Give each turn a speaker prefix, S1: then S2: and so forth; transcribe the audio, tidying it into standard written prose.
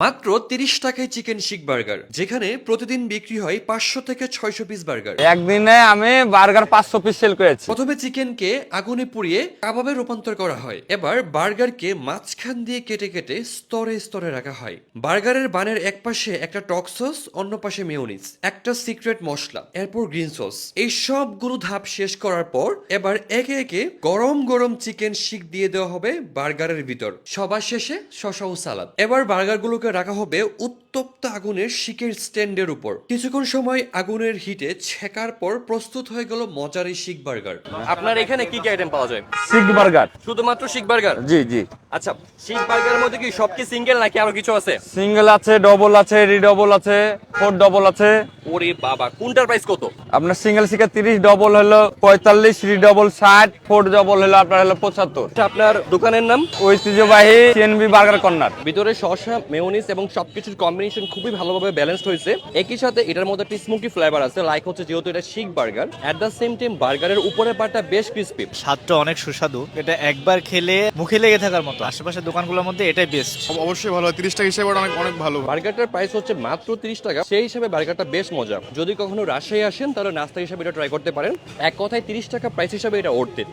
S1: মাত্র ৩০ টাকায় চিকেন শিক বার্গার, যেখানে প্রতিদিন বিক্রি হয় ৫০০ থেকে ৬০০ পিস বার্গার।
S2: একদিনে আমি বার্গার ৫০০ পিস সেল করেছি।
S1: প্রথমে চিকেনকে আগুনে পুড়িয়ে কাবাবে রূপান্তর করা হয়। এবার বার্গারকে মাঝখান দিয়ে কেটে কেটে স্তরে স্তরে রাখা হয়। বার্গারের বানের এক পাশে একটা টক সস, অন্য পাশে মেয়োনিজ, একটা সিক্রেট মশলা, এরপর গ্রিন সস। এই সবগুলো ধাপ শেষ করার পর এবার একে একে গরম গরম চিকেন শিক দিয়ে দেওয়া হবে বার্গারের ভিতর, সবার শেষে শসা ও সালাদ। এবার বার্গারগুলোকে রাখা হবে উত্তপ্ত আগুনের শিকের স্ট্যান্ডের উপর। কিছুক্ষণ সময় আগুনের হিটে ছেকার পর প্রস্তুত হয়ে গেল মজার এই শিক বার্গার। আপনার এখানে কি কি আইটেম পাওয়া যায়?
S2: শিক বার্গার।
S1: শুধুমাত্র শিক বার্গার?
S2: জি জি।
S1: আচ্ছা, শিক বার্গারের মধ্যে কি সব কি সিঙ্গেল নাকি আরো কিছু আছে?
S2: সিঙ্গেল আছে, ডবল আছে, রিডবল আছে, ফোর ডবল আছে।
S1: ওরে বাবা, কোনটার প্রাইস কত?
S2: আপনার সিঙ্গেল শিখে 30, ডবল হলো 45, রিডবল 60, ফোর ডবল হলো আপনার হলো 75।
S1: আচ্ছা, আপনার দোকানের নাম?
S2: ঐতিহ্যবাহী সিএনবি বার্গার কর্নার।
S1: ভিতরে শসা, মেয়োনিজ এবং সবকিছুর কম্বিনেশন খুবই ভালোভাবে ব্যালেন্সড হয়েছে। একই সাথে এটার মধ্যে একটা স্মোকি ফ্লেভার আছে, লাইক হচ্ছে যেহেতু এটা seekh burger, at the same time বার্গারের উপরের পার্টটা বেশ ক্রিস্পি।
S3: স্বাদটা অনেক সুস্বাদু। এটা একবার খেলে মুখে লেগে থাকার মতো। আশেপাশের দোকানগুলোর মধ্যে এটাই বেস্ট।
S4: অবশ্যই ভালো, 30 টাকা হিসেবে অনেক অনেক ভালো।
S1: বার্গারটার প্রাইস হচ্ছে মাত্র 30 টাকা, সেই হিসাবে বার্গারটা বেশ মজা। যদি কখনো রাজশাহী আসেন তাহলে নাস্তা হিসাবে এটা ট্রাই করতে পারেন। এক কথায় 30 টাকা প্রাইস হিসাবে এটা ওর্থ ইট।